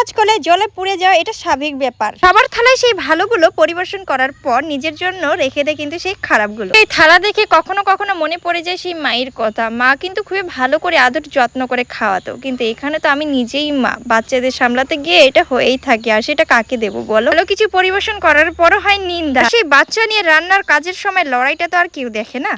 কাজ করলে জলে পুড়ে যাওয়া এটা স্বাভাবিক ব্যাপার। সবার থালায় সেই ভালোগুলো পরিবেশন করার পর নিজের জন্য রেখে দেয় কিন্তু সেই খারাপগুলো। এই থালা দেখে কখনো কখনো মনে পড়ে যায় সেই মায়ের কথা। মা কিন্তু খুবই ভালো করে আদর যত্ন করে খাওয়াতো, কিন্তু এখানে তো আমি নিজেই মা, বাচ্চাদের সামলাতে গিয়ে এটা হয়েই থাকে। আর সেটা কাকে দেবো বলো? ভালো কিছু পরিবেশন করার পরও হয় নিন্দা। সেই বাচ্চা নিয়ে রান্নার কাজের সময় লড়াইটা তো আর কেউ দেখে না।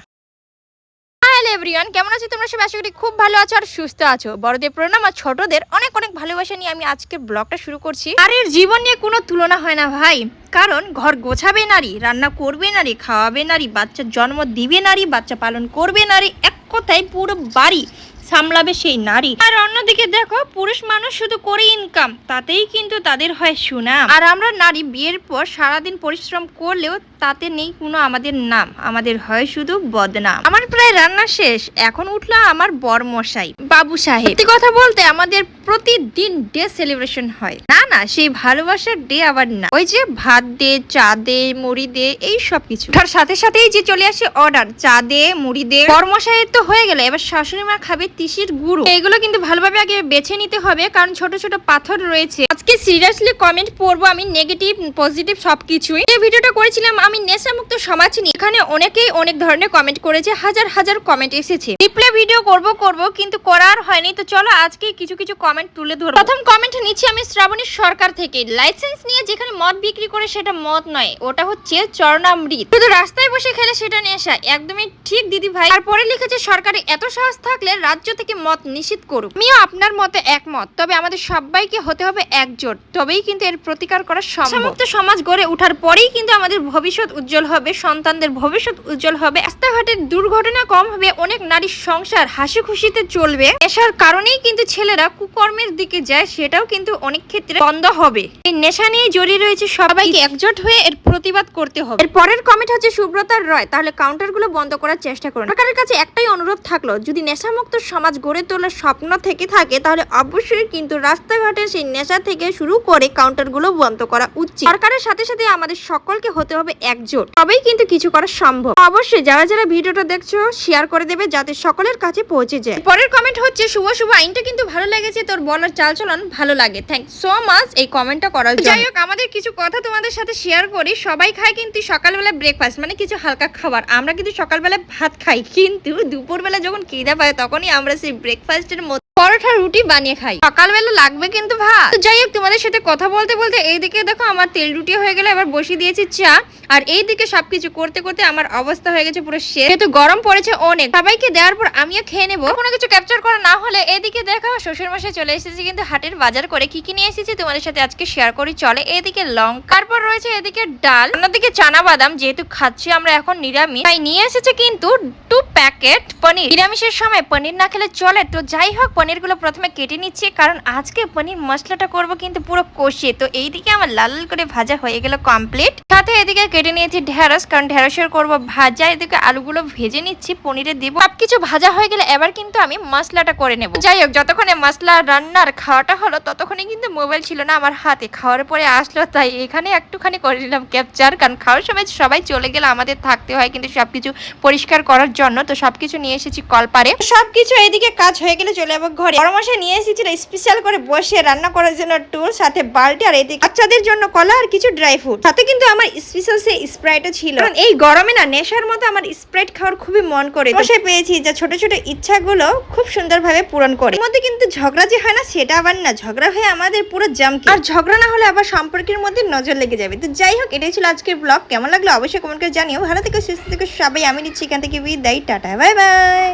হ্যালো এভরিওয়ান, কেমন আছো তোমরা সবাই? আশা করি খুব ভালো আছো আর সুস্থ আছো। বড়দের প্রণাম আর ছোটদের অনেক অনেক ভালোবাসা নিয়ে আমি আজকে ব্লগটা শুরু করছি। আর এর জীবন নিয়ে কোনো তুলনা হয় না ভাই, কারণ ঘর গোছাবে নারী, রান্না করবে নারী, খাওয়াবে নারী, বাচ্চার জন্ম দিবে নারী, বাচ্চা পালন করবে নারী, এক কথায় পুরো বাড়ি সামলাবে সেই নারী। আর অন্যদিকে দেখো, পুরুষ মানুষ শুধু করে ইনকাম, তাতেই কিন্তু তাদের হয় সুনাম। আর আমরা নারী বিয়ের পর সারাদিন পরিশ্রম করলেও তাতে নেই কোনো আমাদের নাম, আমাদের হয় শুধু বদনাম। আমার প্রায় রান্না শেষ, এখন উঠলো আমার বরমশাই বাবু সাহেব। সত্যি কথা বলতে আমাদের প্রতিদিন ডে সেলিব্রেশন হয় না, না সেই ভালোবাসার ডে আবার না, ওই যে ভাত দে, চা দে, মুড়ি দে, এই সব কিছু। তার সাথে সাথেই যে চলে আসে অর্ডার, চা দে, মুড়ি দে। বরমশাইয়ের তো হয়ে গেল, এবার শাশুড়ি মা খাবে তিসির গুঁড়ো। এগুলো কিন্তু ভালোভাবে আগে বেছে নিতে হবে, কারণ ছোট ছোট পাথর রয়েছে। আজকে সিরিয়াসলি কমেন্ট পড়বো আমি, নেগেটিভ পজিটিভ সবকিছুই। এই ভিডিওটা করেছিলাম আমি নেশামুক্ত সমাজ নিয়ে। এখানে অনেকেই অনেক ধরনের কমেন্ট করেছে, হাজার হাজার কমেন্ট এসেছে। রিপ্লাই ভিডিও করব কিন্তু করার হয়নি। তো চলো আজকে কিছু কিছু কমেন্ট তুলে ধরবো। প্রথম কমেন্ট নিচ্ছি আমি শ্রাবণী সরকার থেকে। লাইসেন্স নিয়ে যেখানে মদ বিক্রি করে সেটা মদ নয়, ওটা হচ্ছে চরণামৃত। শুধু রাস্তায় বসে খেলে সেটা নেশা। একদমই ঠিক দিদি ভাই। তারপরে লিখেছে সরকারি এত সাহস থাকলে রাজ্য থেকে মদ নিষিদ্ধ করুক। আমিও আপনার মতে একমত, তবে আমাদের সবাইকে হতে হবে একজোট, তবেই কিন্তু এর প্রতিকার করা সম্ভব। মুক্ত সমাজ গড়ে ওঠার পরেই কিন্তু আমাদের ভবিষ্যৎ উজ্জ্বল হবে, সন্তানদের ভবিষ্যৎ উজ্জ্বল হবে, রাস্তাঘাটের দুর্ঘটনা কম হবে, অনেক নারীর সংসার হাসি খুশিতে চলবে। নেশার কারণেই কিন্তু ছেলেরা কুকর্মের দিকে যায়, সেটাও কিন্তু অনেক ক্ষেত্রে বন্ধ হবে। এই নেশা নিয়ে জড়িয়ে রয়েছে সবাইকে একজোট হয়ে এর প্রতিবাদ করতে হবে। এর পরের কমেন্ট হচ্ছে সুব্রতার রয়। তাহলে কাউন্টারগুলো বন্ধ করার চেষ্টা করুন। সরকারের কাছে একটাই অনুরোধ থাকলো, যদি নেশামুক্ত সমাজ গড়ে তোলার স্বপ্ন থেকে থাকে তাহলে অবশ্যই কিন্তু রাস্তাঘাটে সেই নেশা থেকে শুরু করে কাউন্টারগুলো বন্ধ করা উচিত। সরকারের সাথে সাথে আমাদের সকলকে হতে হবে একজোট, তবেই কিন্তু কিছু করা সম্ভব। অবশ্যই যারা যারা ভিডিওটা দেখছো শেয়ার করে দেবে যাতে সকলের কাছে পৌঁছে যায়। পরের কমেন্ট হচ্ছে শুভ শুভ, আইনটা কিন্তু ভালো লেগেছে, তোর বলার চালচলন ভালো লাগে, থ্যাংকস সো মাচ এই কমেন্টটা করার জন্য। যাই হোক, আমাদের কিছু কথা তোমাদের সাথে শেয়ার করি। সবাই খায় কিন্তু সকালবেলা ব্রেকফাস্ট, মানে কিছু হালকা খাবার। আমরা কিন্তু সকালবেলা ভাত খাই, কিন্তু দুপুরবেলা যখন খিদে পায় তখনই আমরা সেই ব্রেকফাস্টের মধ্যে পরোটা রুটি বানিয়ে খাই। সকালবেলা লাগবে কিন্তু ভাত। যাই হোক, তোমাদের সাথে কথা বলতে বলতে এইদিকে দেখো আমার তেল রুটি হয়ে গেল, এবার বসিয়ে দিয়েছি চা। আর এইদিকে সবকিছু করতে করতে আমার অবস্থা হয়ে গেছে পুরো শেষ, যেহেতু গরম পড়েছে অনেক। সবাইকে দেওয়ার পর আমিও খেয়ে নেবো। কোনো কিছু ক্যাপচার করা না হলে এইদিকে দেখো শ্বশুর মশাই চলে এসেছে কিন্তু হাটের বাজার করে। কি কি নিয়ে এসেছি তোমাদের সাথে আজকে শেয়ার করি চলে। এইদিকে লঙ্কা, তারপর রয়েছে এদিকে ডাল, অন্যদিকে চানা বাদাম। যেহেতু খাচ্ছি আমরা এখন নিরামিষ, তাই নিয়ে এসেছে কিন্তু 2 প্যাকেট পনির। নিরামিষের সময় পনির না খেলে চলে। তো যাই হোক, পনির গুলো প্রথমে কেটে নিচ্ছি, কারণ আজকে পনির মশলাটা করব কিন্তু পুরো কষিয়ে। তো এইদিকে আমার লাল লাল করে ভাজা হয়ে গেল কমপ্লিট। সাথে এদিকে কেটে নিয়েছি ঢেঁড়স, কারণ ঢেঁড়সের করব ভাজা। এদিকে আলুগুলো ভেজে নিচ্ছি, পনিরে দিব। সবকিছু ভাজা হয়ে গেলে এবার কিন্তু আমি মশলাটা করে নেব। যাই হোক, যতক্ষণে মশলা রান্নার খাওয়াটা হলো ততক্ষণে কিন্তু মোবাইল ছিল না আমার হাতে, খাওয়ার পরে আসলো, তাই এখানে একটুখানি করে নিলাম ক্যাপচার। কারণ খাওয়ার সময় সবাই চলে গেলে আমাদের থাকতে হয় কিন্তু সবকিছু পরিষ্কার করার জন্য। তো সবকিছু নিয়ে এসেছি কলপারে। সবকিছু এইদিকে কাজ হয়ে গেলে চলে যাবো ঘরে। পরামর্শ নিয়ে এসেছিল স্পেশাল করে বসে রান্না করার জন্য টুল, সাথে বালতি, আর এইদিকে বাচ্চাদের জন্য কলা আর কিছু ড্রাই ফ্রুট। সাথে কিন্তু আমার স্পেশাল সেই স্প্রাইটও ছিল, কারণ এই গরমে না নেশার মতো আমার স্প্রাইট খাওয়ার খুবই মন করে। বসে পেয়েছি যা ছোট ছোট ইচ্ছাগুলো খুব সুন্দরভাবে পূরণ করে। এর মধ্যে কিন্তু ঝগড়া যে হয় না, সেটা আবার না, ঝগড়া হয়ে আমাদের পুরো জামকে। আর ঝগড়া না হলে আবার সম্পর্কের মধ্যে নজর লেগে যাবে। তো যাই হোক, এটাই ছিল আজকের ব্লগ। কেমন লাগলো অবশ্যই কমেন্ট করে জানিও। ভালো থেকে সুস্থ থেকে সবাই। আমি নিচ্ছি এখান থেকে বিদায়, টাটা বাই বাই।